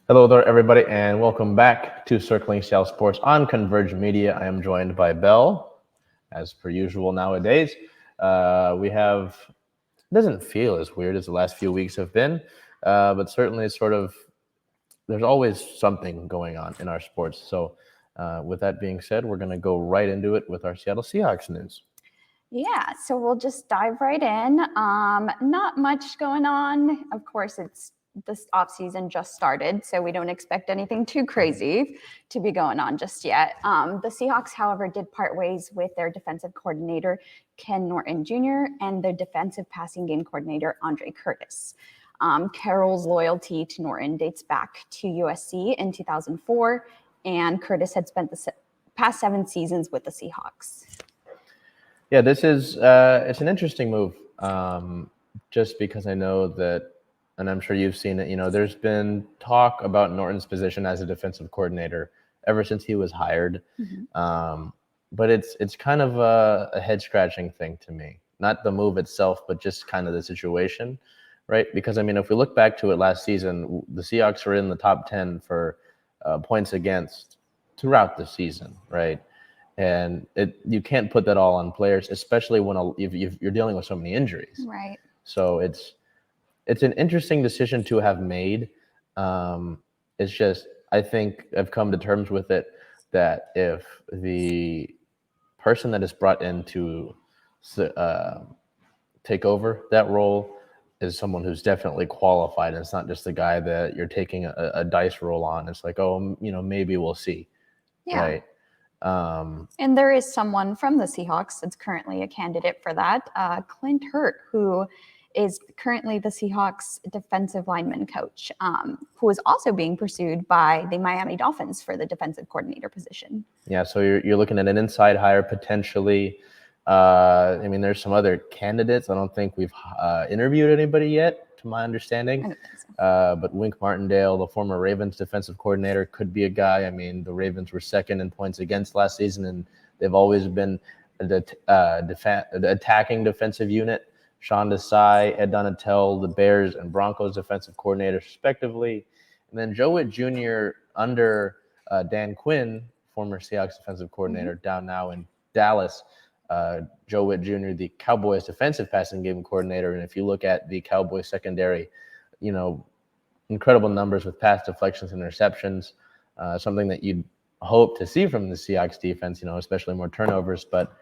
Hello there, everybody, and welcome back to Circling South Sports on Converge Media. I am joined by Bel, as per usual nowadays. It doesn't feel as weird as the last few weeks have been, but certainly there's always something going on in our sports. So with that being said, we're going to go right into it with our Seattle Seahawks news. Yeah, so we'll just dive right in. Not much going on. Of course, this offseason just started, so we don't expect anything too crazy to be going on just yet. The Seahawks, however, did part ways with their defensive coordinator, Ken Norton Jr., and their defensive passing game coordinator, Andre Curtis. Carroll's loyalty to Norton dates back to USC in 2004, and Curtis had spent the past 7 seasons with the Seahawks. Yeah, this is it's an interesting move, just because I know that, and I'm sure you've seen it, there's been talk about Norton's position as a defensive coordinator ever since he was hired. Mm-hmm. But it's kind of a head-scratching thing to me. Not the move itself, but just kind of the situation, right? Because, if we look back to it last season, the Seahawks were in the top 10 for points against throughout the season, right? And you can't put that all on players, especially when if you're dealing with so many injuries. Right. So it's an interesting decision to have made. It's just, I think I've come to terms with it that if the person that is brought in to take over that role is someone who's definitely qualified, and it's not just the guy that you're taking a dice roll on. It's like, maybe we'll see. Yeah. Right. And there is someone from the Seahawks that's currently a candidate for that, Clint Hurt, who is currently the Seahawks defensive lineman coach, who is also being pursued by the Miami Dolphins for the defensive coordinator position. Yeah, so you're looking at an inside hire potentially. There's some other candidates. I don't think we've interviewed anybody yet, to my understanding. I don't think so. But Wink Martindale, the former Ravens defensive coordinator, could be a guy. The Ravens were second in points against last season, and they've always been an attacking defensive unit. Sean Desai, Ed Donatel, the Bears and Broncos defensive coordinators, respectively. And then Joe Witt Jr. under Dan Quinn, former Seahawks defensive coordinator, down now in Dallas. Joe Witt Jr., the Cowboys defensive passing game coordinator. And if you look at the Cowboys secondary, incredible numbers with pass deflections and interceptions, something that you'd hope to see from the Seahawks defense, especially more turnovers. But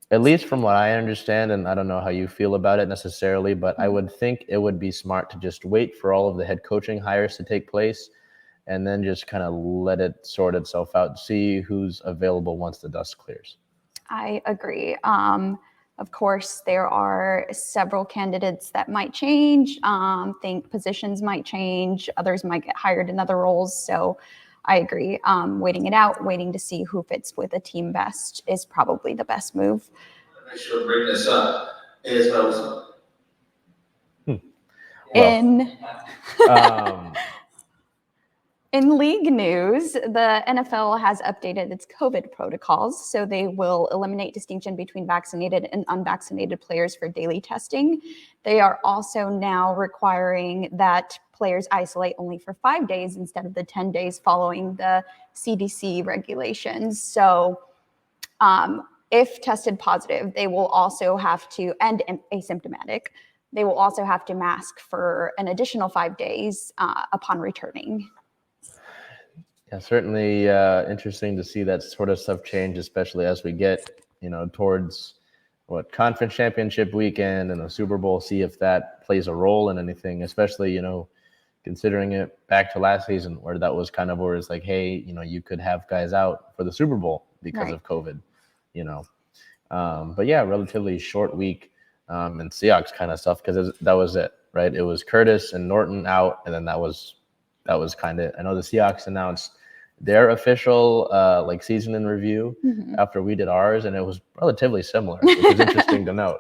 at least from what I understand, and I don't know how you feel about it necessarily, but I would think it would be smart to just wait for all of the head coaching hires to take place and then just kind of let it sort itself out, see who's available once the dust clears. I agree. Of course, there are several candidates that might change. Think positions might change. Others might get hired in other roles. So I agree. Waiting it out, waiting to see who fits with a team best is probably the best move. Make sure to bring this up is In league news, the NFL has updated its COVID protocols, so they will eliminate distinction between vaccinated and unvaccinated players for daily testing. They are also now requiring that players isolate only for 5 days instead of the 10 days following the CDC regulations. So if tested positive, they will also have to, and asymptomatic, they will also have to mask for an additional 5 days upon returning. Yeah, certainly interesting to see that sort of stuff change, especially as we get, towards conference championship weekend and the Super Bowl, see if that plays a role in anything, especially, considering it back to last season where that was kind of where it's like, hey, you could have guys out for the Super Bowl because of COVID, But yeah, relatively short week and Seahawks kind of stuff because that was it, right? It was Curtis and Norton out, and then that was kind of, I know the Seahawks announced their official season in review after we did ours, and it was relatively similar, which is interesting to note.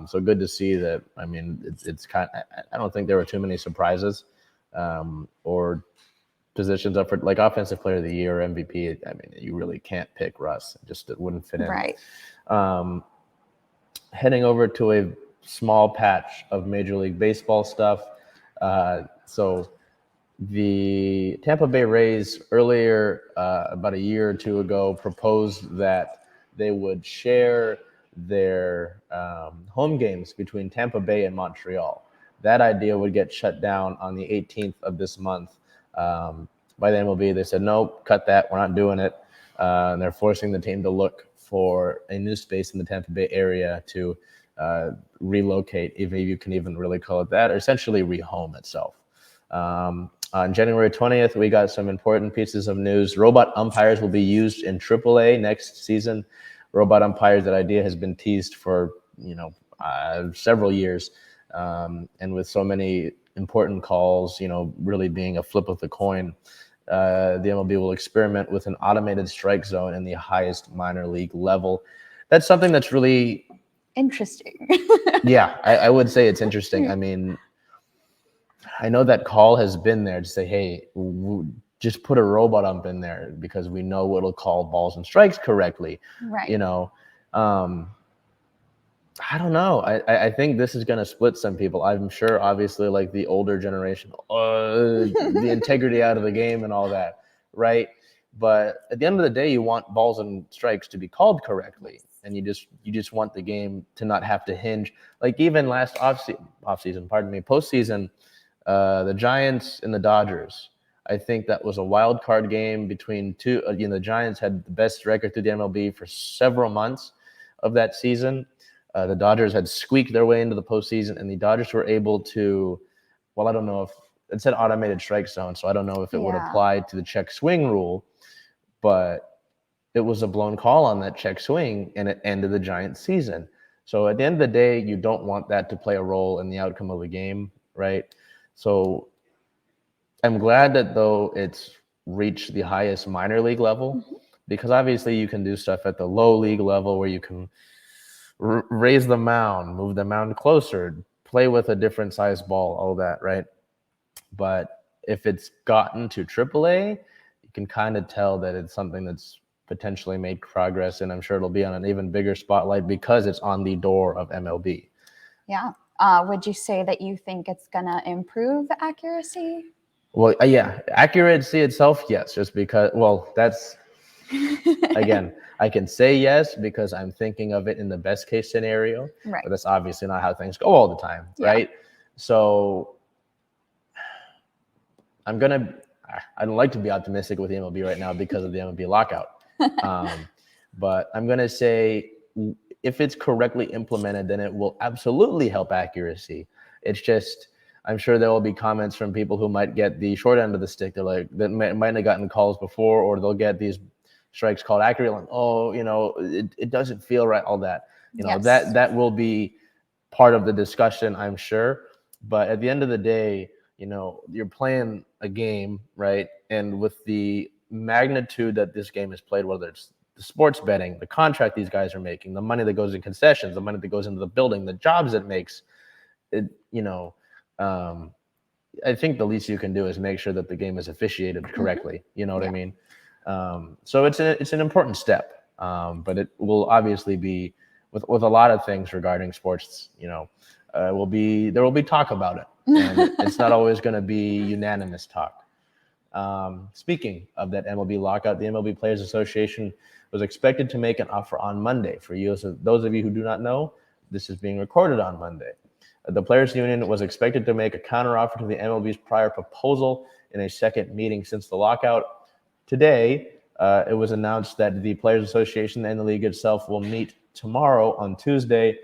So good to see that. It's kind of, I don't think there were too many surprises or positions up for offensive player of the year or MVP. You really can't pick Russ. It wouldn't fit in. Right. Heading over to a small patch of Major League Baseball stuff. So the Tampa Bay Rays earlier, about a year or two ago, proposed that they would share their home games between Tampa Bay and Montreal. That idea would get shut down on the 18th of this month by the MLB. They said, nope, cut that. We're not doing it. And they're forcing the team to look for a new space in the Tampa Bay area to relocate, if you can even really call it that, or essentially rehome itself. On January 20th, we got some important pieces of news. Robot umpires will be used in AAA next season. Robot umpires, that idea has been teased for several years, and with so many important calls, really being a flip of the coin, the MLB will experiment with an automated strike zone in the highest minor league level. That's something that's really interesting. Yeah, I would say it's interesting. I mean, I know that call has been there to say, hey, just put a robot ump in there because we know it'll call balls and strikes correctly. Right. I don't know. I think this is going to split some people. I'm sure, obviously, like the older generation, the integrity out of the game and all that, right? But at the end of the day, you want balls and strikes to be called correctly, and you just want the game to not have to hinge. Like even last postseason, the Giants and the Dodgers. I think that was a wild card game between two. The Giants had the best record through the MLB for several months of that season. The Dodgers had squeaked their way into the postseason, and the Dodgers were able to, well, I don't know if it said automated strike zone, so I don't know if it would apply to the check swing rule, but it was a blown call on that check swing, and it ended the Giants' season. So at the end of the day, you don't want that to play a role in the outcome of the game, right? So I'm glad that, though, it's reached the highest minor league level, because obviously you can do stuff at the low league level where you can raise the mound, move the mound closer, play with a different size ball, all that, right? But if it's gotten to AAA, you can kind of tell that it's something that's potentially made progress, and I'm sure it'll be on an even bigger spotlight because it's on the door of MLB. Yeah. Would you say that you think it's going to improve accuracy? Well, yeah, accuracy itself, yes, just because, well, that's, again, I can say yes because I'm thinking of it in the best case scenario, right. But that's obviously not how things go all the time, right? So I'd like to be optimistic with the MLB right now because of the MLB lockout. But I'm going to say if it's correctly implemented, then it will absolutely help accuracy. It's just, I'm sure there will be comments from people who might get the short end of the stick. They're like, that might have gotten calls before, or they'll get these strikes called accurate. Like, it doesn't feel right. All that, that will be part of the discussion, I'm sure. But at the end of the day, you're playing a game, right? And with the magnitude that this game is played, whether it's the sports betting, the contract these guys are making, the money that goes in concessions, the money that goes into the building, the jobs it makes, I think the least you can do is make sure that the game is officiated correctly. You know what I mean? So it's an important step, but it will obviously be with a lot of things regarding sports. There will be talk about it, and it's not always going to be unanimous talk. Speaking of that MLB lockout, the MLB Players Association was expected to make an offer on Monday. For you, so those of you who do not know, this is being recorded on Monday. The Players Union was expected to make a counteroffer to the MLB's prior proposal in a second meeting since the lockout. Today, it was announced that the Players Association and the league itself will meet tomorrow on Tuesday.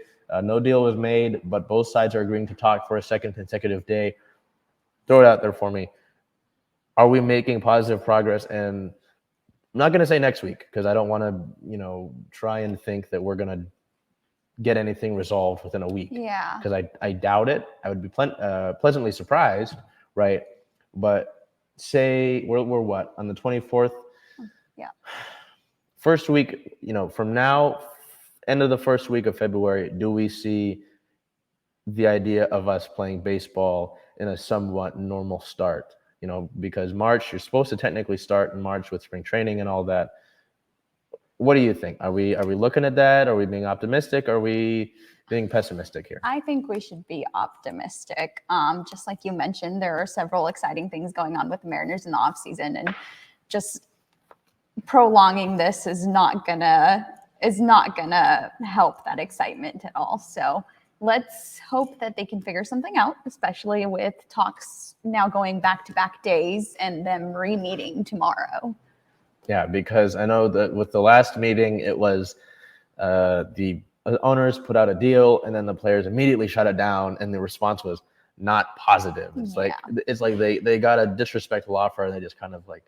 No deal was made, but both sides are agreeing to talk for a second consecutive day. Throw it out there for me. Are we making positive progress? And I'm not going to say next week because I don't want to, try and think that we're going to get anything resolved within a week. Yeah. Because I doubt it. I would be pleasantly surprised, right? But say we're what, on the 24th? Yeah. First week, from now, end of the first week of February, do we see the idea of us playing baseball in a somewhat normal start? Because March, you're supposed to technically start in March with spring training and all that. what do you think? Are we looking at that? Are we being optimistic? Are we being pessimistic here? I think we should be optimistic. Just like you mentioned, there are several exciting things going on with the Mariners in the offseason, and just prolonging this is not gonna help that excitement at all. So let's hope that they can figure something out, especially with talks now going back-to-back days and them re-meeting tomorrow. Yeah, because I know that with the last meeting, it was the owners put out a deal, and then the players immediately shut it down, and the response was not positive. It's like they got a disrespectful offer, and they just kind of like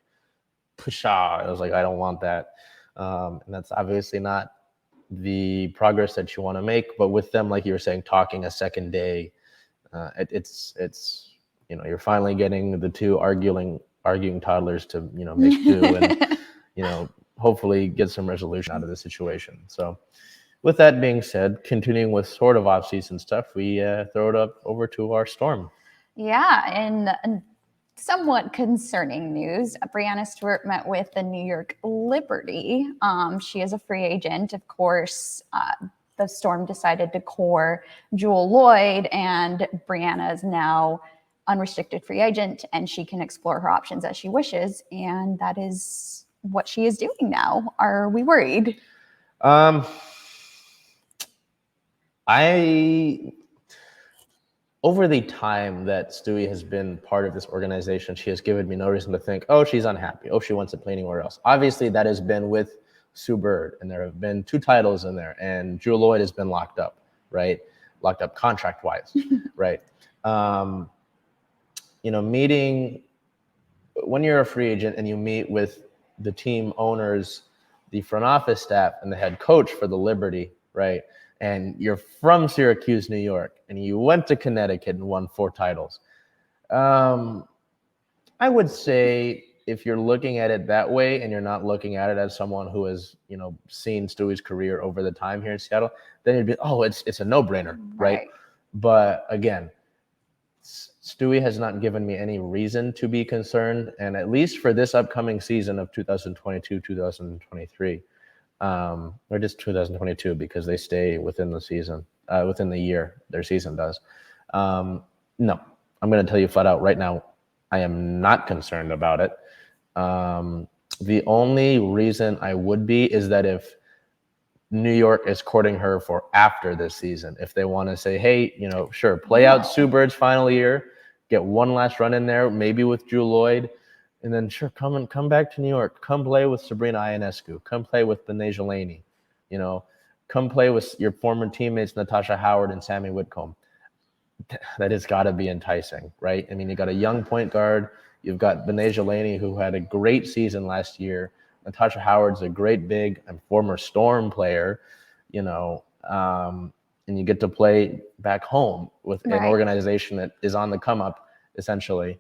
pshaw. It was like, I don't want that, and that's obviously not the progress that you want to make. But with them, like you were saying, talking a second day, it's you're finally getting the two arguing toddlers to make do and hopefully get some resolution out of the situation. So with that being said, continuing with sort of off-season stuff, we throw it up over to our Storm. Yeah, and somewhat concerning news, Breanna Stewart met with the New York Liberty. She is a free agent. Of course, the Storm decided to core Jewell Loyd, and Breanna is now unrestricted free agent, and she can explore her options as she wishes, and that is what she is doing now. Are we worried? Over the time that Stewie has been part of this organization, she has given me no reason to think, oh, she's unhappy. Oh, she wants to play anywhere else. Obviously, that has been with Sue Bird, and there have been 2 titles in there, and Jewell Loyd has been locked up, right? Locked up contract-wise, right? Meeting when you're a free agent and you meet with the team owners, the front office staff, and the head coach for the Liberty, right? And you're from Syracuse, New York, and you went to Connecticut and won 4 titles. I would say if you're looking at it that way and you're not looking at it as someone who has, seen Stewie's career over the time here in Seattle, then you'd be, oh, it's a no-brainer, right? But again, Stewie has not given me any reason to be concerned, and at least for this upcoming season of 2022-2023, or just 2022 because they stay within the season, within the year, their season does. No, I'm going to tell you flat out right now, I am not concerned about it. The only reason I would be is that if New York is courting her for after this season, if they want to say, hey, sure, play out Sue Bird's final year, get one last run in there, maybe with Jewell Loyd, and then sure, come back to New York. Come play with Sabrina Ionescu. Come play with Benasia Laney. Come play with your former teammates Natasha Howard and Sammy Whitcomb. That has got to be enticing, right? I mean, you got a young point guard. You've got Benasia Laney, who had a great season last year. Natasha Howard's a great big and former Storm player, and you get to play back home with an organization that is on the come up, essentially.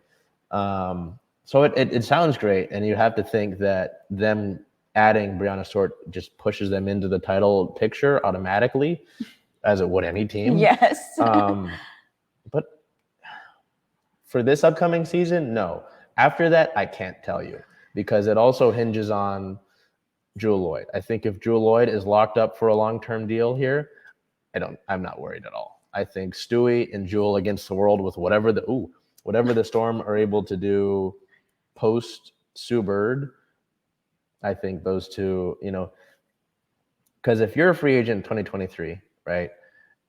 So it sounds great, and you have to think that them adding Breanna Stewart just pushes them into the title picture automatically, as it would any team. Yes. But for this upcoming season, no. After that, I can't tell you, because it also hinges on Jewell Loyd. I think if Jewell Loyd is locked up for a long-term deal here, I'm not worried at all. I think Stewie and Jewell against the world with whatever the Storm are able to do post Sue Bird, I think those two, because if you're a free agent in 2023, right,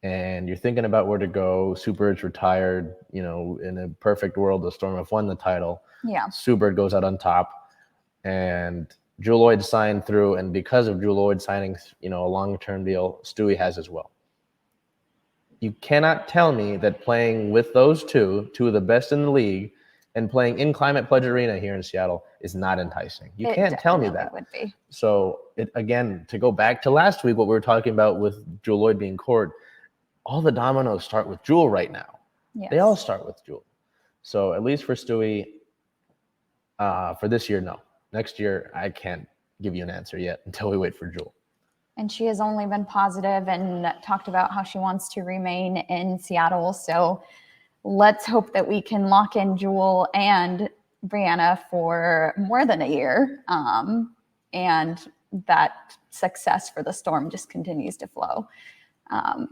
and you're thinking about where to go, Sue Bird's retired, in a perfect world, the Storm have won the title. Yeah. Sue Bird goes out on top, and Jewell Loyd signed through, and because of Jewell Loyd signing, a long-term deal, Stewie has as well. You cannot tell me that playing with those two of the best in the league, and playing in Climate Pledge Arena here in Seattle is not enticing. You can't tell me that. Would be. So again, to go back to last week, what we were talking about with Jewell Loyd being court, all the dominoes start with Jewell right now. Yes. They all start with Jewell. So at least for Stewie, for this year, no. Next year, I can't give you an answer yet until we wait for Jewell. And she has only been positive and talked about how she wants to remain in Seattle. So let's hope that we can lock in Jewell and Breanna for more than a year. And that success for the Storm just continues to flow.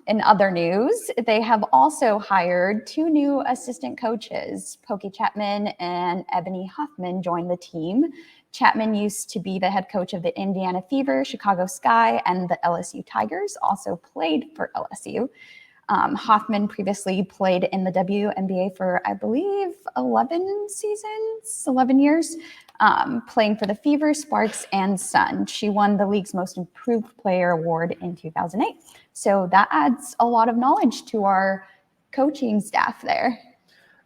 In other news, they have also hired 2 new assistant coaches. Pokey Chapman and Ebony Hoffman joined the team. Chapman used to be the head coach of the Indiana Fever, Chicago Sky, and the LSU Tigers, also played for LSU. Hoffman previously played in the WNBA for, I believe, 11 years, playing for the Fever, Sparks, and Sun. She won the league's Most Improved Player award in 2008. So that adds a lot of knowledge to our coaching staff there.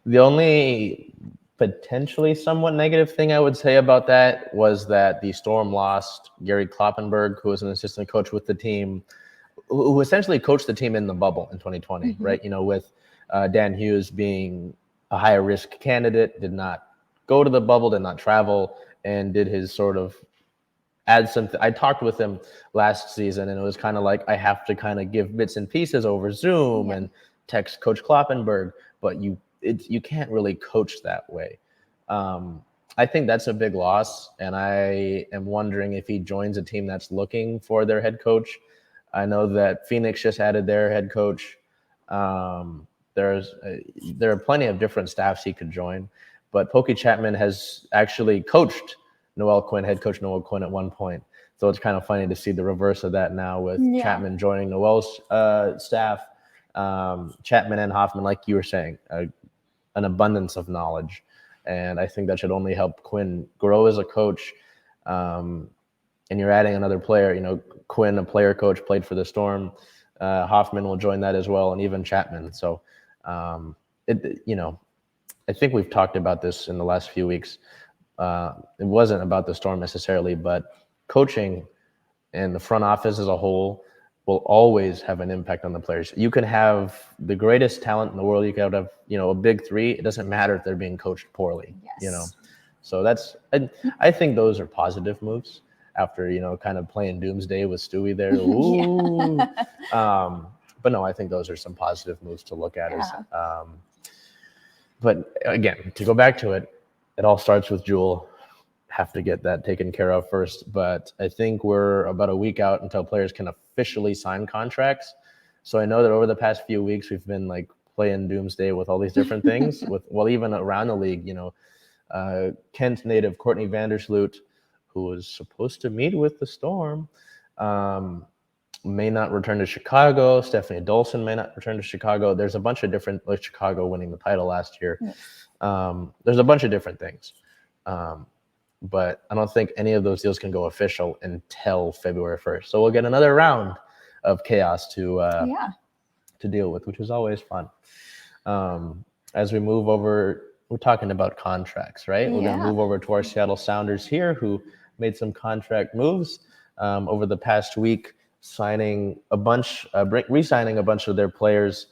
The only potentially somewhat negative thing I would say about that was that the Storm lost Gary Kloppenberg, who was an assistant coach with the team, who essentially coached the team in the bubble in 2020, right? You know, with Dan Hughes being a higher risk candidate, did not go to the bubble, did not travel, and did his sort of add something. I talked with him last season, and it was kind of like I have to kind of give bits and pieces over Zoom and text Coach Kloppenberg, but you can't really coach that way. I think that's a big loss, and I am wondering if he joins a team that's looking for their head coach. I know that Phoenix just added their head coach. There are plenty of different staffs he could join, but Pokey Chapman has actually coached head coach Noel Quinn at one point. So it's kind of funny to see the reverse of that now with Chapman joining Noel's staff. Chapman and Hoffman, like you were saying, an abundance of knowledge. And I think that should only help Quinn grow as a coach. And you're adding another player, you know, Quinn, a player coach, played for the Storm. Hoffman will join that as well, and even Chapman. So, you know, I think we've talked about this in the last few weeks. It wasn't about the Storm necessarily, but coaching and the front office as a whole will always have an impact on the players. You can have the greatest talent in the world. You could have, you know, a big three. It doesn't matter if they're being coached poorly, you know. So I think those are positive moves after, you know, kind of playing doomsday with Stewie there. Ooh. But no, I think those are some positive moves to look at. But again, to go back to it, it all starts with Jewel. Have to get that taken care of first. But I think we're about a week out until players can officially sign contracts. So I know that over the past few weeks, we've been like playing doomsday with all these different things. Even around the league, you know, Kent native Courtney Vandersloot, who was supposed to meet with the Storm, may not return to Chicago. Stephanie Dolson may not return to Chicago. There's a bunch of different, like Chicago winning the title last year. There's a bunch of different things. But I don't think any of those deals can go official until February 1st. So we'll get another round of chaos to deal with, which is always fun. As we move over, we're talking about contracts, right? We're going to move over to our Seattle Sounders here, who made some contract moves over the past week, re-signing a bunch of their players.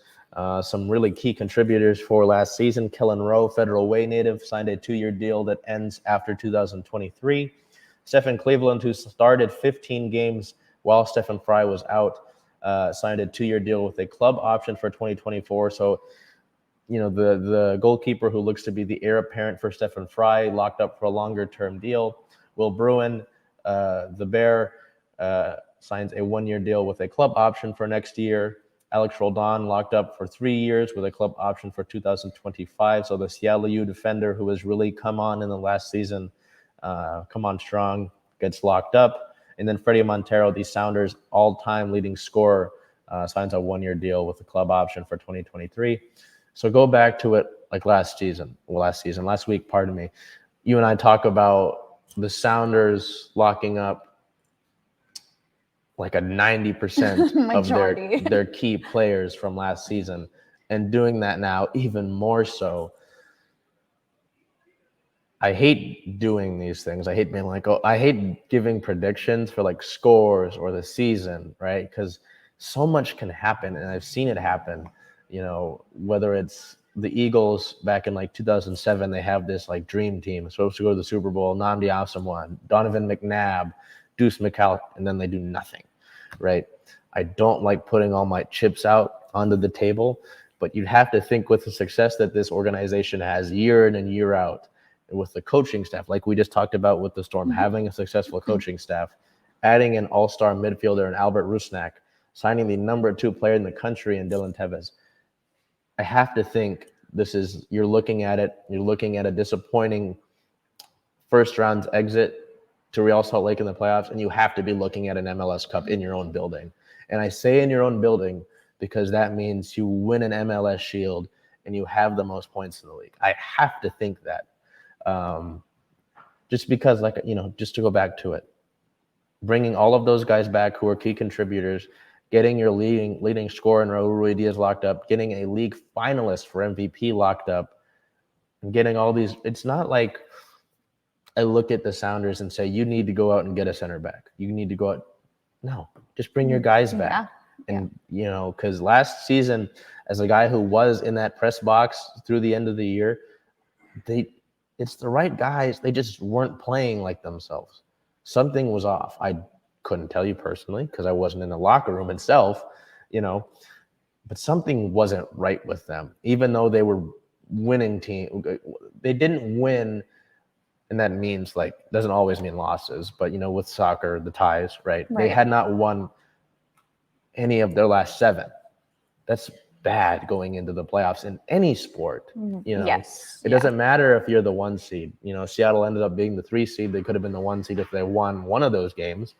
Some really key contributors for last season. Kellen Rowe, Federal Way native, signed a 2-year deal that ends after 2023. Stephen Cleveland, who started 15 games while Stephen Fry was out, signed a 2-year deal with a club option for 2024. So, you know, the goalkeeper who looks to be the heir apparent for Stephen Fry locked up for a longer-term deal. Will Bruin, the Bear, signs a 1-year deal with a club option for next year. Alex Roldan locked up for 3 years with a club option for 2025. So the Seattle U defender, who has really come on in the last season, come on strong, gets locked up. And then Freddie Montero, the Sounders' all-time leading scorer, signs a 1-year deal with a club option for 2023. So go back to it like last week, pardon me. You and I talk about the Sounders locking up like a 90% of their key players from last season, and doing that now even more so. I hate doing these things. I hate being like, I hate giving predictions for like scores or the season, right? Because so much can happen, and I've seen it happen. You know, whether it's the Eagles back in like 2007, they have this like dream team supposed to go to the Super Bowl. Nnamdi Asomugha, Donovan McNabb, Deuce McCall, and then they do nothing, right? I don't like putting all my chips out onto the table, but you'd have to think with the success that this organization has year in and year out, and with the coaching staff, like we just talked about with the Storm, having a successful coaching staff, adding an all-star midfielder in Albert Rusnak, signing the number 2 player in the country in Dylan Tevez. I have to think you're looking at a disappointing first round exit to Real Salt Lake in the playoffs, and you have to be looking at an MLS Cup in your own building. And I say in your own building because that means you win an MLS Shield and you have the most points in the league. I have to think that. Just because, just to go back to it, bringing all of those guys back who are key contributors, getting your leading scorer in Raul Ruiz locked up, getting a league finalist for MVP locked up, and getting all these. It's not like I look at the Sounders and say, you need to go out and get a center back. You need to go out. No, just bring your guys back. Yeah. And, because last season, as a guy who was in that press box through the end of the year, it's the right guys. They just weren't playing like themselves. Something was off. I couldn't tell you personally because I wasn't in the locker room itself, but something wasn't right with them. Even though they were winning team, they didn't win. And that means doesn't always mean losses, but with soccer, the ties, right? They had not won any of their last 7. That's bad going into the playoffs in any sport. Yes. It doesn't matter if you're the 1 seed. Seattle ended up being the 3 seed. They could have been the 1 seed if they won one of those games.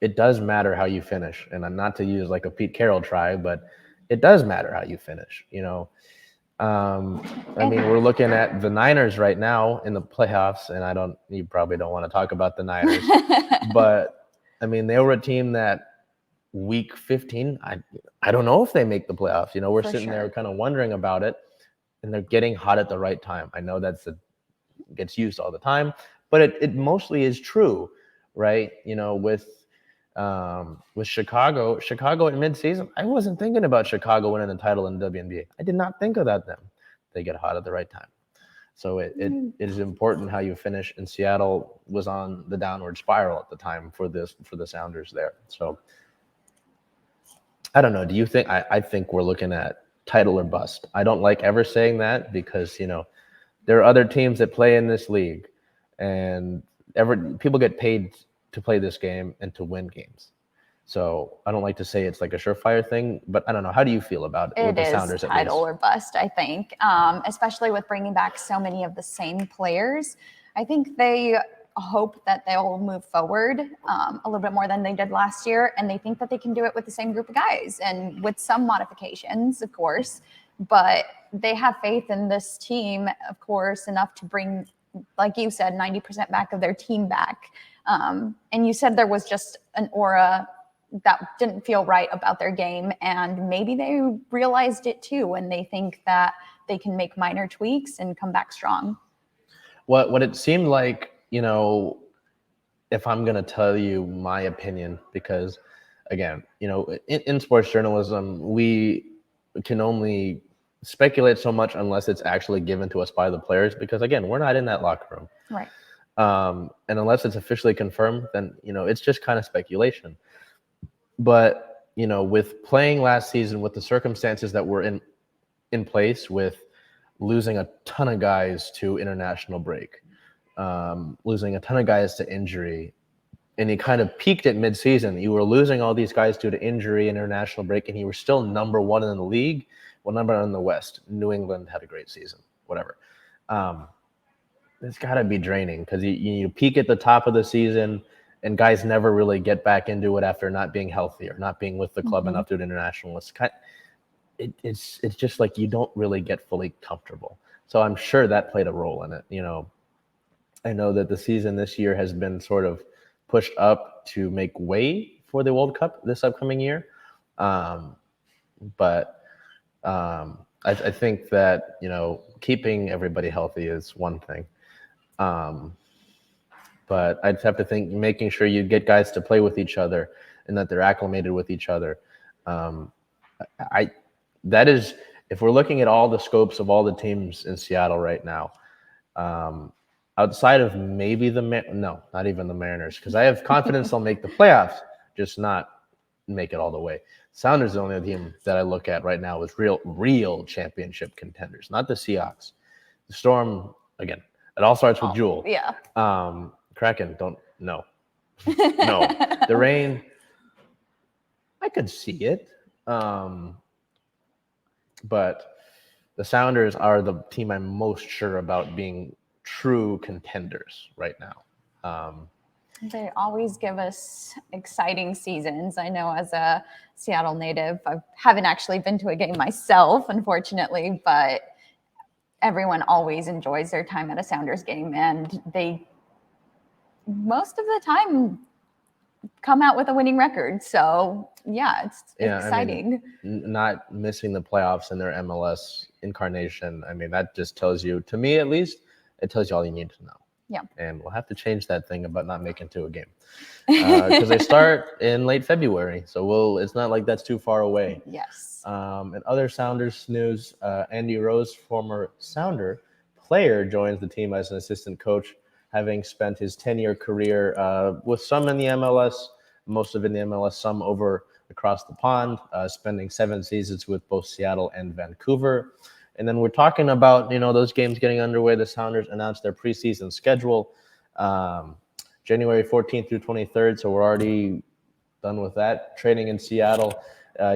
It does matter how you finish. And not to use a Pete Carroll try, but it does matter how you finish, we're looking at the Niners right now in the playoffs, and you probably don't want to talk about the Niners, but they were a team that week 15, I don't know if they make the playoffs. We're sitting there kind of wondering about it, and they're getting hot at the right time. I know gets used all the time, but it mostly is true, right? With Chicago in midseason, I wasn't thinking about Chicago winning the title in the WNBA. I did not think of that then. They get hot at the right time. So it is important how you finish, and Seattle was on the downward spiral at the time for the Sounders there. So I don't know. Do you think I think we're looking at title or bust? I don't like ever saying that because there are other teams that play in this league, and people get paid to play this game and to win games. So I don't like to say it's a surefire thing, but I don't know. How do you feel about it with the Sounders? It is title or bust, I think, especially with bringing back so many of the same players. I think they hope that they'll move forward a little bit more than they did last year, and they think that they can do it with the same group of guys and with some modifications, of course, but they have faith in this team, of course, enough to bring, like you said, 90% back of their team back. And you said there was just an aura that didn't feel right about their game, and maybe they realized it too, and they think that they can make minor tweaks and come back strong. What it seemed like, if I'm going to tell you my opinion, because again, in sports journalism, we can only speculate so much unless it's actually given to us by the players, because again, we're not in that locker room. Right. And unless it's officially confirmed, then, it's just kind of speculation. But, with playing last season, with the circumstances that were in place, with losing a ton of guys to international break, losing a ton of guys to injury, and you kind of peaked at midseason. You were losing all these guys due to injury, international break, and you were still number 1 in the league, number 1 in the West. New England had a great season, whatever. It's got to be draining because you peak at the top of the season, and guys never really get back into it after not being healthy or not being with the club enough to do international. It's just you don't really get fully comfortable. So I'm sure that played a role in it. I know that the season this year has been sort of pushed up to make way for the World Cup this upcoming year. But I think that, keeping everybody healthy is one thing. But I'd have to think making sure you get guys to play with each other and that they're acclimated with each other. That is, if we're looking at all the scopes of all the teams in Seattle right now, outside of maybe not even the Mariners, because I have confidence they'll make the playoffs, just not make it all the way. Sounders is the only team that I look at right now as real championship contenders, not the Seahawks. The Storm, again, it all starts with Jewel. Yeah. Kraken, don't know. No, the rain, I could see it. But the Sounders are the team I'm most sure about being true contenders right now. They always give us exciting seasons. I know as a Seattle native, I haven't actually been to a game myself, unfortunately, but everyone always enjoys their time at a Sounders game, and they most of the time come out with a winning record. So yeah, it's exciting. I mean, not missing the playoffs in their MLS incarnation. I mean, that just tells you, to me at least, it tells you all you need to know. Yeah. And we'll have to change that thing about not making to a game because they start in late February. So it's not like that's too far away. Yes. And other Sounders news, Andy Rose, former Sounder player, joins the team as an assistant coach, having spent his 10-year career with some in the MLS, most of it in the MLS, some over across the pond, spending 7 seasons with both Seattle and Vancouver. And then we're talking about, those games getting underway. The Sounders announced their preseason schedule, January 14th through 23rd. So we're already done with that. Training in Seattle,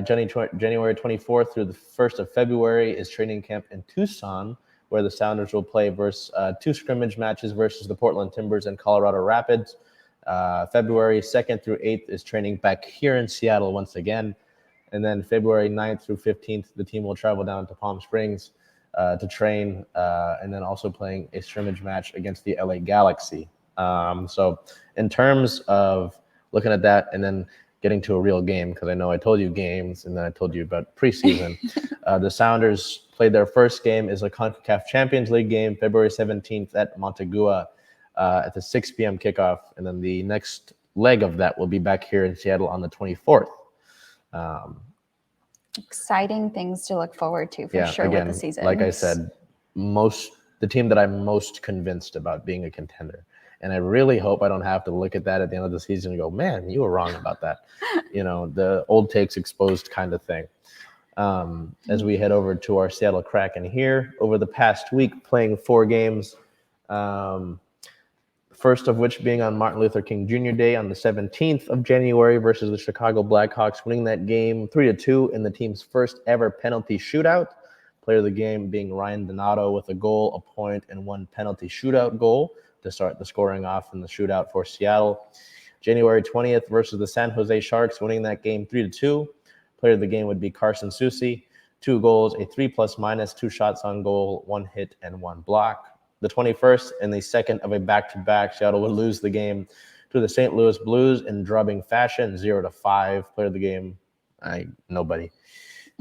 January 24th through the 1st of February is training camp in Tucson, where the Sounders will play versus 2 scrimmage matches versus the Portland Timbers and Colorado Rapids. February 2nd through 8th is training back here in Seattle once again. And then February 9th through 15th, the team will travel down to Palm Springs to train, and then also playing a scrimmage match against the LA Galaxy. So in terms of looking at that and then getting to a real game, because I know I told you games and then I told you about preseason, the Sounders played their first game is a CONCACAF Champions League game, February 17th at Montagua at the 6 p.m. kickoff. And then the next leg of that will be back here in Seattle on the 24th. Exciting things to look forward to for sure again, with the season. Like I said, the team that I'm most convinced about being a contender. And I really hope I don't have to look at that at the end of the season and go, man, you were wrong about that. The old takes exposed kind of thing. As we head over to our Seattle Kraken here, over the past week, playing 4 games, first of which being on Martin Luther King Jr. Day on the 17th of January versus the Chicago Blackhawks, winning that game 3-2 in the team's first ever penalty shootout. Player of the game being Ryan Donato with a goal, a point, and 1 penalty shootout goal to start the scoring off in the shootout for Seattle. January 20th versus the San Jose Sharks, winning that game 3-2. Player of the game would be Carson Soucy. 2 goals, a 3+-, 2 shots on goal, 1 hit, and 1 block. The 21st and the second of a back-to-back, Seattle would lose the game to the St. Louis Blues in drubbing fashion, 0-5. Player of the game, nobody.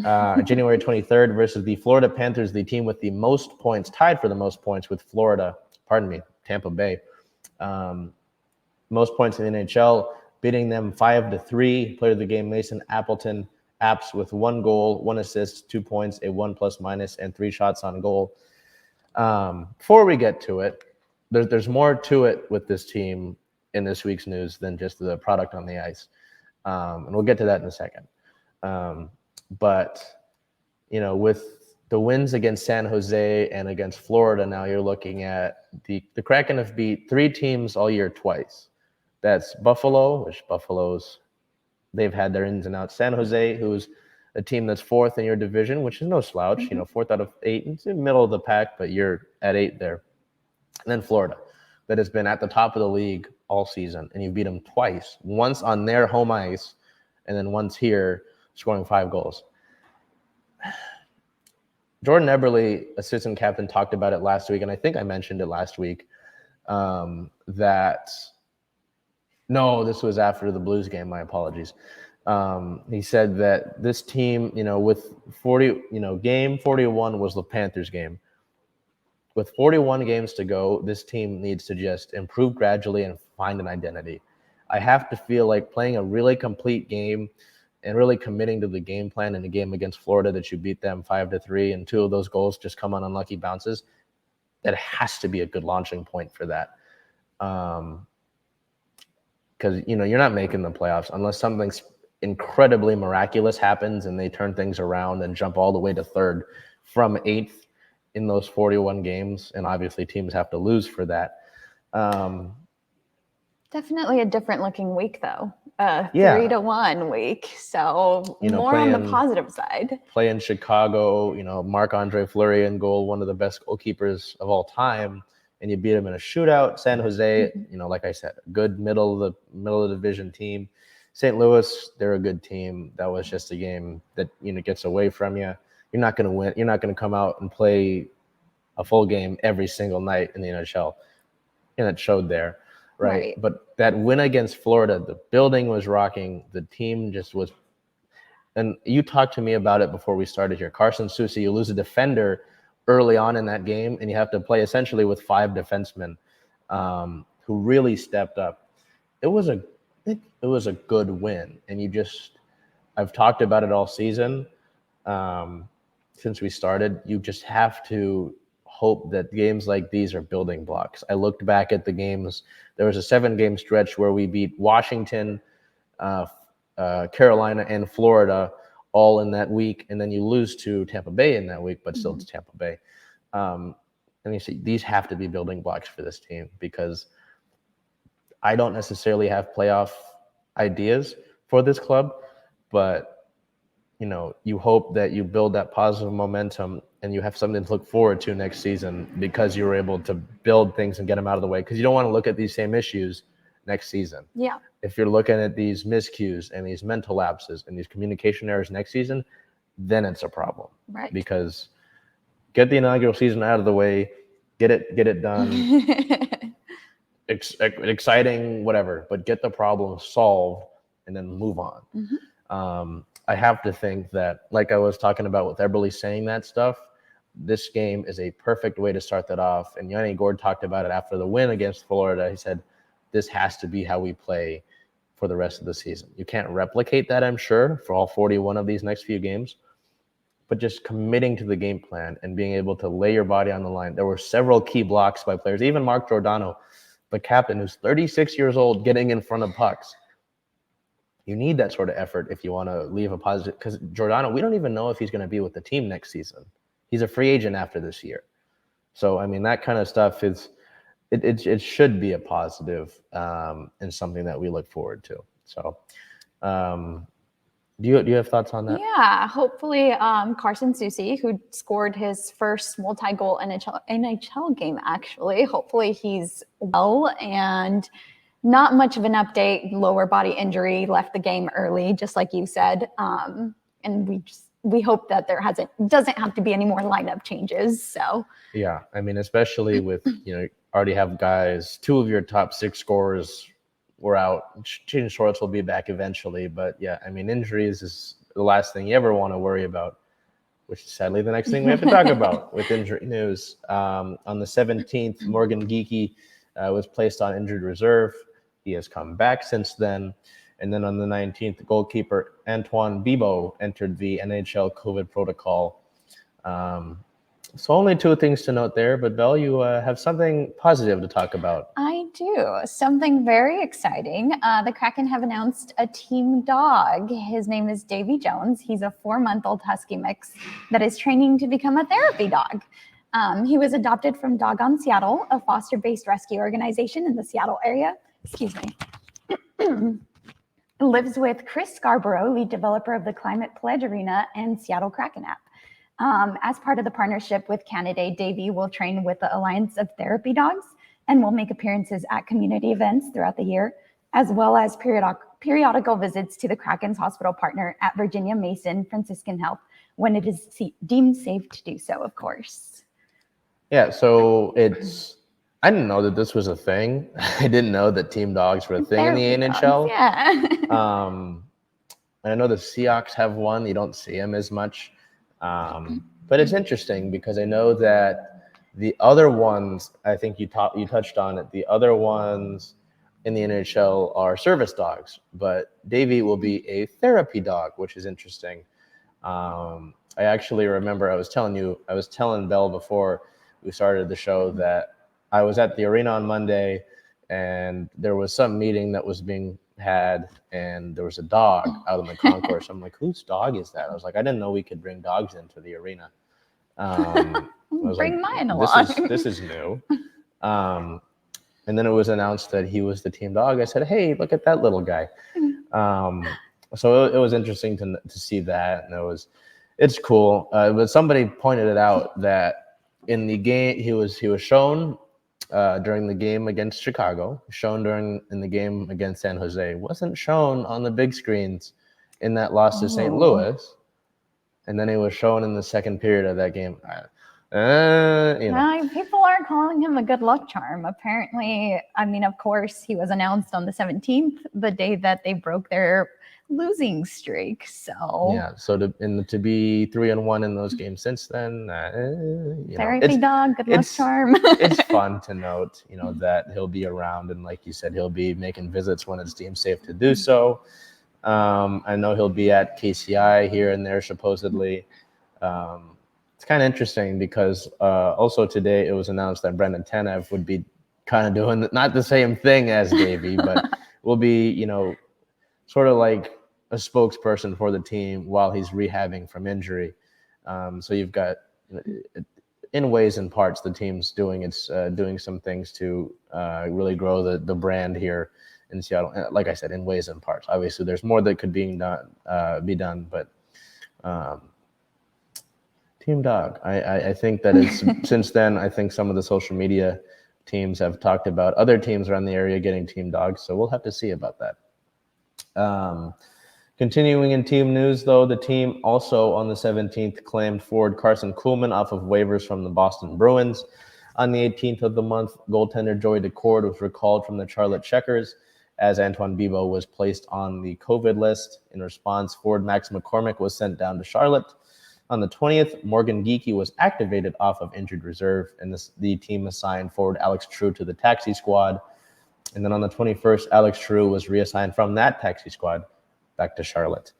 January 23rd versus the Florida Panthers, the team with the most points, tied for the most points with Tampa Bay. Most points in the NHL, beating them 5-3. Player of the game, Mason Appleton, Apps with 1 goal, 1 assist, 2 points, a 1+-, and 3 shots on goal. Before we get to it, there's more to it with this team in this week's news than just the product on the ice. And we'll get to that in a second. But, with the wins against San Jose and against Florida, now you're looking at the Kraken have beat 3 teams all year twice. That's Buffalo, which they've had their ins and outs. San Jose, who's a team that's 4th in your division, which is no slouch, 4th out of 8. It's in the middle of the pack, but you're at 8 there. And then Florida, that has been at the top of the league all season, and you beat them twice, once on their home ice, and then once here, scoring 5 goals. Jordan Eberle, assistant captain, talked about it last week, and I think I mentioned it last week, this was after the Blues game, my apologies. He said that this team, with 40, game 41 was the Panthers game. With 41 games to go, this team needs to just improve gradually and find an identity. I have to feel like playing a really complete game and really committing to the game plan in the game against Florida that you beat them 5-3 and 2 of those goals just come on unlucky bounces. That has to be a good launching point for that. Because, you're not making the playoffs unless something's incredibly miraculous happens and they turn things around and jump all the way to 3rd from 8th in those 41 games. And obviously teams have to lose for that. Definitely a different looking week, though. Yeah. 3-1 week. So more on the playing- positive side. Play in Chicago, Marc-Andre Fleury in goal, one of the best goalkeepers of all time, and you beat him in a shootout. San Jose, like I said, a good middle of the division team. St. Louis, they're a good team. That was just a game that gets away from you. You're not going to win. You're not going to come out and play a full game every single night in the NHL, and it showed there. Right. But that win against Florida, the building was rocking. The team just was. And you talked to me about it before we started here. Carson Soucy, you lose a defender early on in that game, and you have to play essentially with 5 defensemen who really stepped up. It was a good win. And I've talked about it all season since we started. You just have to hope that games like these are building blocks. I looked back at the games. There was a 7-game stretch where we beat Washington, Carolina, and Florida all in that week, and then you lose to Tampa Bay in that week, but still it's Tampa Bay. And you see, these have to be building blocks for this team, because I don't necessarily have playoff ideas for this club, but you hope that you build that positive momentum and you have something to look forward to next season, because you were able to build things and get them out of the way, because you don't want to look at these same issues next season. Yeah. If you're looking at these miscues and these mental lapses and these communication errors next season, then it's a problem. Right. Because get the inaugural season out of the way, get it done. Exciting, whatever, but get the problem solved and then move on. I have to think that, like I was talking about with Ebony saying that stuff, this game is a perfect way to start that off. And Yanni Gord talked about it after the win against Florida. He said, this has to be how we play for the rest of the season. You can't replicate that, I'm sure, for all 41 of these next few games, but just committing to the game plan and being able to lay your body on the line. There were several key blocks by players, even Mark Giordano, the captain, who's 36 years old, getting in front of pucks. You need that sort of effort if you want to leave a positive, because Giordano, we don't even know if he's going to be with the team next season. He's a free agent after this year. So, I mean, that kind of stuff is, it should be a positive and something that we look forward to. So, do you have thoughts on that? Yeah, hopefully Carson Soucy, who scored his first multi-goal NHL game, actually, hopefully he's well, and not much of an update. Lower body injury, left the game early, just like you said. And we hope that there doesn't have to be any more lineup changes. So yeah, I mean, especially with already have guys, 2 of your top 6 scorers were out. Jaden Schwartz will be back eventually, but yeah, I mean, injuries is the last thing you ever want to worry about, which is sadly the next thing we have to talk about with injury news. On the 17th, Morgan Geekie was placed on injured reserve. He has come back since then. And then on the 19th, goalkeeper Antoine Bibeau entered the NHL COVID protocol. So only 2 things to note there, but Bel, you have something positive to talk about. I do. Something very exciting. The Kraken have announced a team dog. His name is Davey Jones. He's a 4-month-old husky mix that is training to become a therapy dog. He was adopted from Dog on Seattle, a foster-based rescue organization in the Seattle area. Excuse me. Lives with Chris Scarborough, lead developer of the Climate Pledge Arena and Seattle Kraken app. As part of the partnership with Canada, Davey will train with the Alliance of Therapy Dogs and will make appearances at community events throughout the year, as well as periodical visits to the Kraken's hospital partner at Virginia Mason Franciscan Health when it is deemed safe to do so, of course. Yeah, so I didn't know that this was a thing. I didn't know that team dogs were a thing Therapy in the NHL. dogs, yeah. And I know the Seahawks have one. You don't see them as much. But it's interesting because I know that the other ones, I think you touched on it, the other ones in the NHL are service dogs, but Davey will be a therapy dog, which is interesting. I actually remember I was telling Bel before we started the show that I was at the arena on Monday and there was some meeting that was being had and there was a dog out in the concourse. I'm like, whose dog is that? I was like, I didn't know we could bring dogs into the arena. Bring mine along. This is new. And then it was announced that he was the team dog. I said, hey, look at that little guy. So it was interesting to see that, and it's cool. But somebody pointed it out that in the game he was shown during the game against Chicago, shown in the game against San Jose, wasn't shown on the big screens in that loss to St. Louis, and then he was shown in the second period of that game. People are calling him a good luck charm. Apparently, I mean, of course, he was announced on the 17th, the day that they broke their losing streak. So yeah, so to be 3-1 in those games since then, therapy dog, good luck charm. It's fun to note, that he'll be around, and like you said, he'll be making visits when it's deemed safe to do so. I know he'll be at KCI here and there supposedly. It's kind of interesting because also today it was announced that Brendan Tanev would be kind of doing not the same thing as Davey, but will be, sort of like a spokesperson for the team while he's rehabbing from injury. So you've got, in ways and parts, the team's doing some things to really grow the brand here in Seattle. Like I said, in ways and parts. Obviously, there's more that could be done, but team dog. I think that it's since then. I think some of the social media teams have talked about other teams around the area getting team dogs. So we'll have to see about that. Continuing in team news, though, the team also on the 17th claimed forward Carson Kuhlman off of waivers from the Boston Bruins. On the 18th of the month, goaltender Joey Decord was recalled from the Charlotte Checkers as Antoine Bibeau was placed on the COVID list. In response, forward Max McCormick was sent down to Charlotte. On the 20th, Morgan Geekie was activated off of injured reserve, and the team assigned forward Alex True to the taxi squad. And then on the 21st, Alex True was reassigned from that taxi squad back to Charlotte.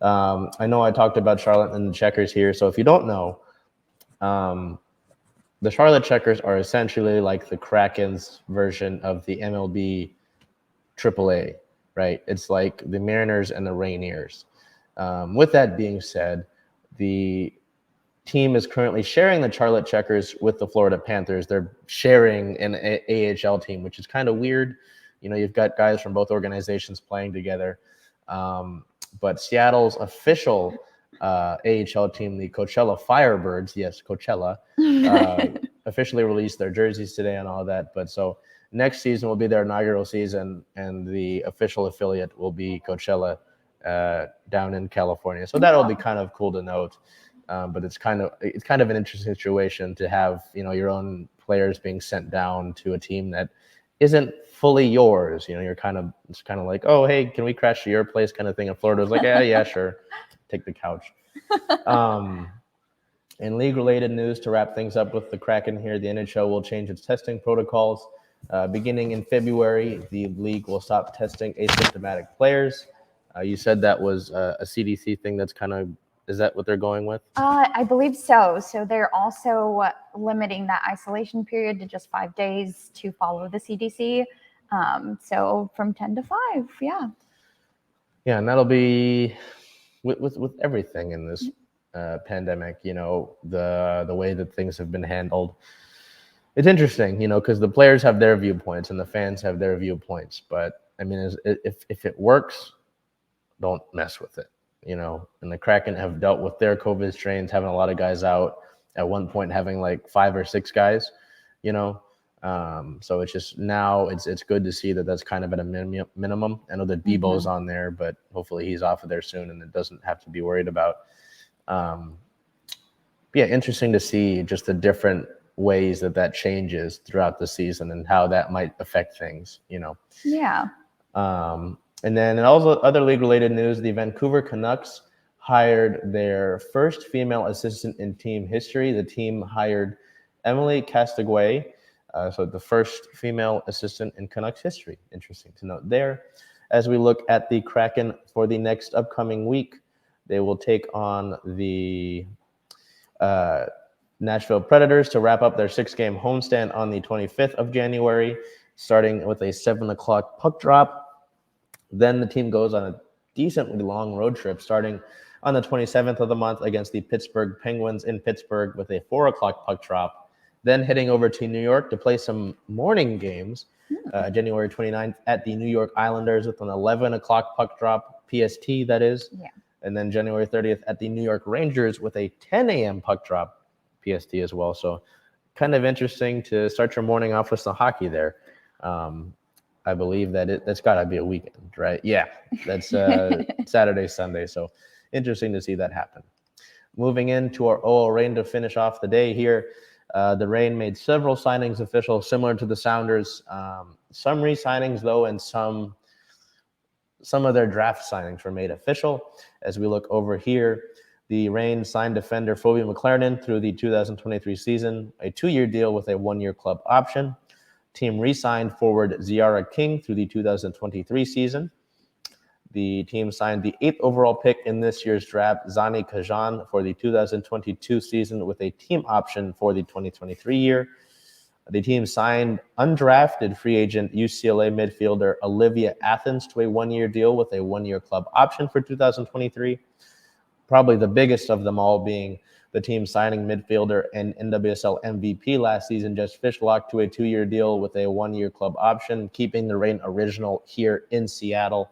I know I talked about Charlotte and the Checkers here, so if you don't know, the Charlotte Checkers are essentially like the Kraken's version of the MLB AAA, right? It's like the Mariners and the Rainiers. With that being said, the team is currently sharing the Charlotte Checkers with the Florida Panthers. They're sharing an AHL team, which is kind of weird. You've got guys from both organizations playing together. But Seattle's official AHL team, the Coachella Firebirds, yes, Coachella, officially released their jerseys today and all that. But so next season will be their inaugural season, and the official affiliate will be Coachella down in California. So that'll be kind of cool to note. But it's kind of an interesting situation to have, your own players being sent down to a team that isn't fully yours. It's kind of like, oh, hey, can we crash to your place kind of thing. And Florida's like, yeah, sure. Take the couch. In league-related news, to wrap things up with the Kraken here, the NHL will change its testing protocols. Beginning in February, the league will stop testing asymptomatic players. You said that was a CDC thing that's kind of, is that what they're going with? I believe so. So they're also limiting that isolation period to just 5 days to follow the CDC. So from 10 to 5, yeah. Yeah, and that'll be with everything in this pandemic, the way that things have been handled. It's interesting, because the players have their viewpoints and the fans have their viewpoints. But, I mean, if it works, don't mess with it. And the Kraken have dealt with their COVID strains, having a lot of guys out, at one point having like 5 or 6 guys, so it's just now it's good to see that that's kind of at a minimum. I know that Bebo's on there, but hopefully he's off of there soon and it doesn't have to be worried about. Yeah, interesting to see just the different ways that changes throughout the season and how that might affect things, Yeah. And then in also other league-related news, the Vancouver Canucks hired their first female assistant in team history. The team hired Emily Castonguay, so the first female assistant in Canucks history. Interesting to note there. As we look at the Kraken for the next upcoming week, they will take on the Nashville Predators to wrap up their 6-game homestand on the 25th of January, starting with a 7 o'clock puck drop. Then the team goes on a decently long road trip starting on the 27th of the month against the Pittsburgh Penguins in Pittsburgh with a 4 o'clock puck drop. Then heading over to New York to play some morning games January 29th at the New York Islanders with an 11 o'clock puck drop, PST that is. Yeah. And then January 30th at the New York Rangers with a 10 a.m. puck drop, PST as well. So kind of interesting to start your morning off with some hockey there. I believe that that's got to be a weekend, right? Yeah, that's Saturday, Sunday. So interesting to see that happen. Moving into our OL Reign to finish off the day here. The Reign made several signings official, similar to the Sounders. Some re-signings, though, and some of their draft signings were made official. As we look over here, the Reign signed defender Phoebe McLaren through the 2023 season, a 2-year deal with a 1-year club option. Team re-signed forward Ziara King through the 2023 season. The team signed the 8th overall pick in this year's draft, Zani Kajan, for the 2022 season with a team option for the 2023 year. The team signed undrafted free agent UCLA midfielder Olivia Athens to a 1-year deal with a 1-year club option for 2023. Probably the biggest of them all being the team signing midfielder and NWSL MVP last season, Jess Fishlock, to a 2-year deal with a 1-year club option, keeping the Reign original here in Seattle.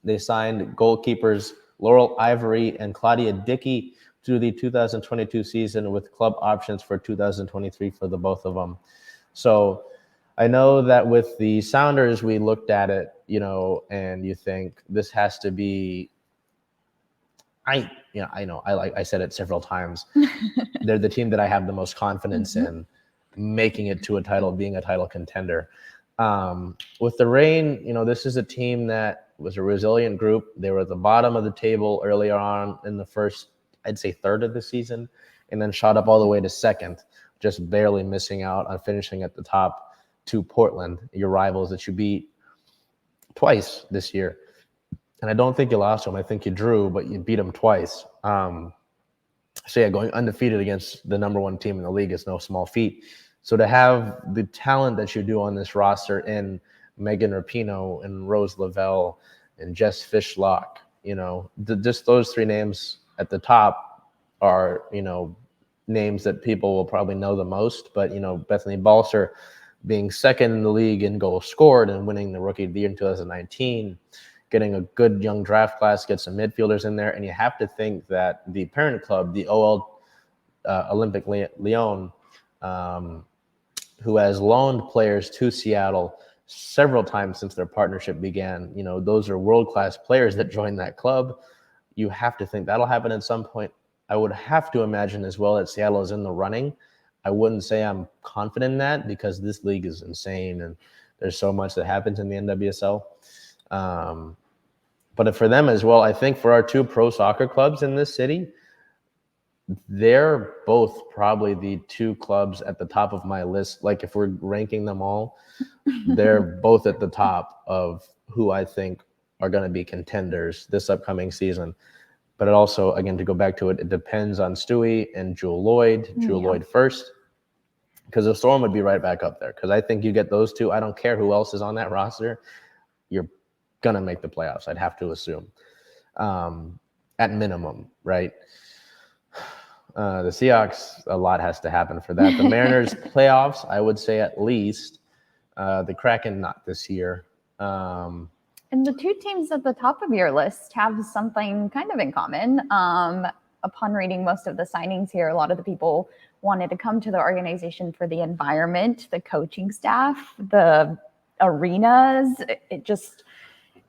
They signed goalkeepers Laurel Ivory and Claudia Dickey to the 2022 season with club options for 2023 for the both of them. So I know that with the Sounders, we looked at it, and you think this has to be, I said it several times. They're the team that I have the most confidence in making it to a title, being a title contender. With the Reign, this is a team that was a resilient group. They were at the bottom of the table earlier on in the first, I'd say, third of the season, and then shot up all the way to second, just barely missing out on finishing at the top to Portland, your rivals that you beat twice this year. And I don't think you lost them. I think you drew, but you beat them twice. So yeah, going undefeated against the number 1 team in the league is no small feat. So to have the talent that you do on this roster in Megan Rapinoe and Rose Lavelle and Jess Fishlock, just those 3 names at the top are, names that people will probably know the most. But, Bethany Balser being second in the league in goals scored and winning the Rookie of the Year in 2019, getting a good young draft class, get some midfielders in there. And you have to think that the parent club, the OL Olympic Lyon, who has loaned players to Seattle several times since their partnership began. Those are world-class players that joined that club. You have to think that'll happen at some point. I would have to imagine as well that Seattle is in the running. I wouldn't say I'm confident in that because this league is insane and there's so much that happens in the NWSL. But for them as well, I think for our 2 pro soccer clubs in this city, they're both probably the 2 clubs at the top of my list. Like if we're ranking them all, they're both at the top of who I think are going to be contenders this upcoming season. But it also, again, to go back to it, it depends on Stewie and Jewel Lloyd. Jewel Lloyd first, because the Storm would be right back up there. Because I think you get those 2. I don't care who else is on that roster. You're going to make the playoffs, I'd have to assume, at minimum, right? The Seahawks, a lot has to happen for that. The Mariners playoffs, I would say at least. The Kraken, not this year. And the 2 teams at the top of your list have something kind of in common. Upon reading most of the signings here, a lot of the people wanted to come to the organization for the environment, the coaching staff, the arenas.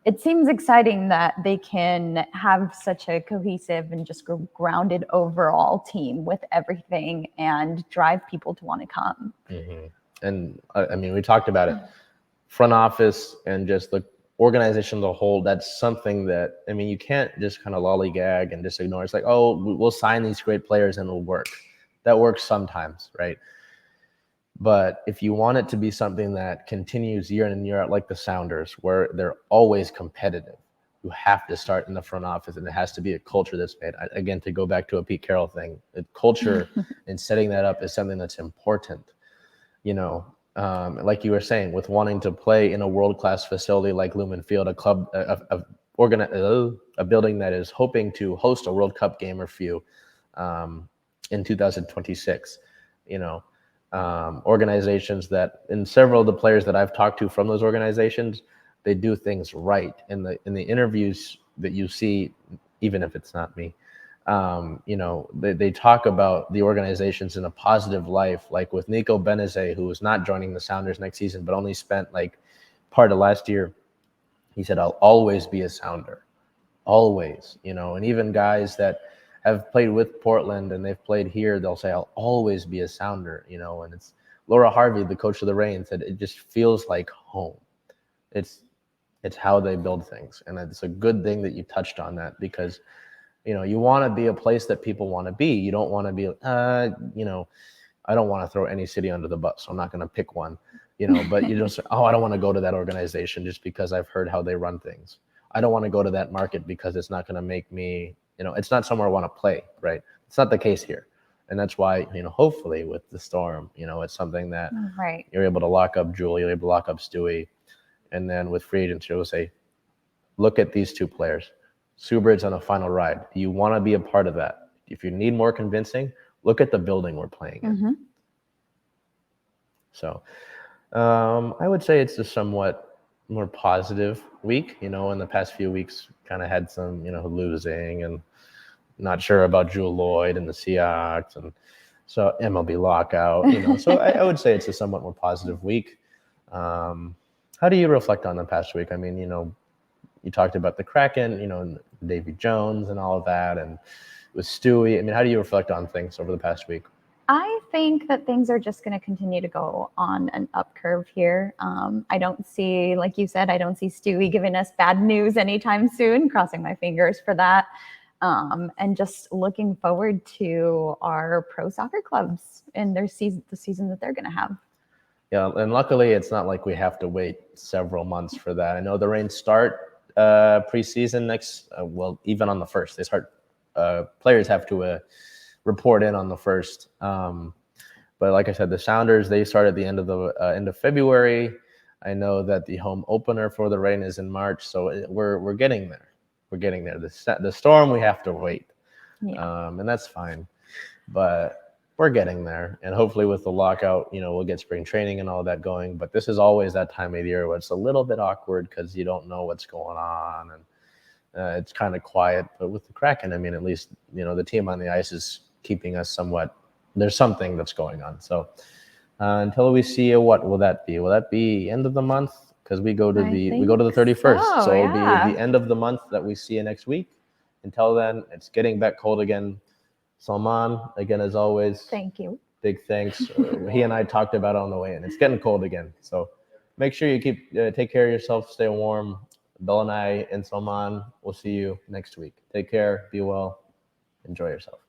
It seems exciting that they can have such a cohesive and just grounded overall team with everything and drive people to want to come. Mm-hmm. And I mean, we talked about it, front office and just the organization as a whole. That's something that, I mean, you can't just kind of lollygag and just ignore. It's like, oh, we'll sign these great players and it'll work. That works sometimes, right? But if you want it to be something that continues year in and year out, like the Sounders, where they're always competitive, you have to start in the front office, and it has to be a culture that's made. Again, to go back to a Pete Carroll thing, culture and setting that up is something that's important. Like you were saying, with wanting to play in a world-class facility like Lumen Field, a club, a building that is hoping to host a World Cup game or few in 2026. organizations that, in several of the players that I've talked to from those organizations, they do things right in the interviews that you see, even if it's not me. They talk about the organizations in a positive life, like with Nico Benezet, who is not joining the Sounders next season, but only spent like part of last year. He said, "I'll always be a Sounder, always." And even guys that have played with Portland and they've played here, they'll say, "I'll always be a Sounder." And it's Laura Harvey, the coach of the Rain, said it just feels like home. It's how they build things, and it's a good thing that you touched on that, because you want to be a place that people want to be. You don't want to be, I don't want to throw any city under the bus, so I'm not going to pick one, but you just, I don't want to go to that organization just because I've heard how they run things. I don't want to go to that market because it's not going to make me, it's not somewhere I want to play, right? It's not the case here. And that's why, hopefully with the Storm, it's something that Right. you're able to lock up Jewel, you're able to lock up Stewie. And then with free agents, you'll say, look at these two players. Subrid's on a final ride. Do you want to be a part of that? If you need more convincing, look at the building we're playing in. Mm-hmm. So I would say it's a somewhat more positive week. In the past few weeks, kind of had some, losing and not sure about Jewel Lloyd and the Seahawks, and so MLB lockout. So I would say it's a somewhat more positive week. How do you reflect on the past week? I mean, you talked about the Kraken, and Davey Jones and all of that, and with Stewie. I mean, how do you reflect on things over the past week? I think that things are just going to continue to go on an up curve here. I don't see, like you said, I don't see Stewie giving us bad news anytime soon. Crossing my fingers for that. And just looking forward to our pro soccer clubs and their season, the season that they're going to have. Yeah, and luckily it's not like we have to wait several months for that. I know the Rain start preseason next, even on the 1st. They start, players have to report in on the 1st. But like I said, the Sounders, they start at the end of February. I know that the home opener for the Rain is in March, so we're getting there. We're getting there. The Storm, we have to wait, and that's fine. But we're getting there, and hopefully with the lockout, we'll get spring training and all that going. But this is always that time of the year where it's a little bit awkward because you don't know what's going on, and it's kind of quiet. But with the Kraken, I mean, at least the team on the ice is keeping us somewhat. There's something that's going on. So until we see what will that be? Will that be end of the month? Because we go to the 31st, so it'll be the end of the month that we see you next week. Until then, it's getting back cold again. Salman, again, as always. Thank you. Big thanks. He and I talked about it on the way in. It's getting cold again. So make sure you take care of yourself, stay warm. Bel and I and Salman, we'll see you next week. Take care, be well, enjoy yourself.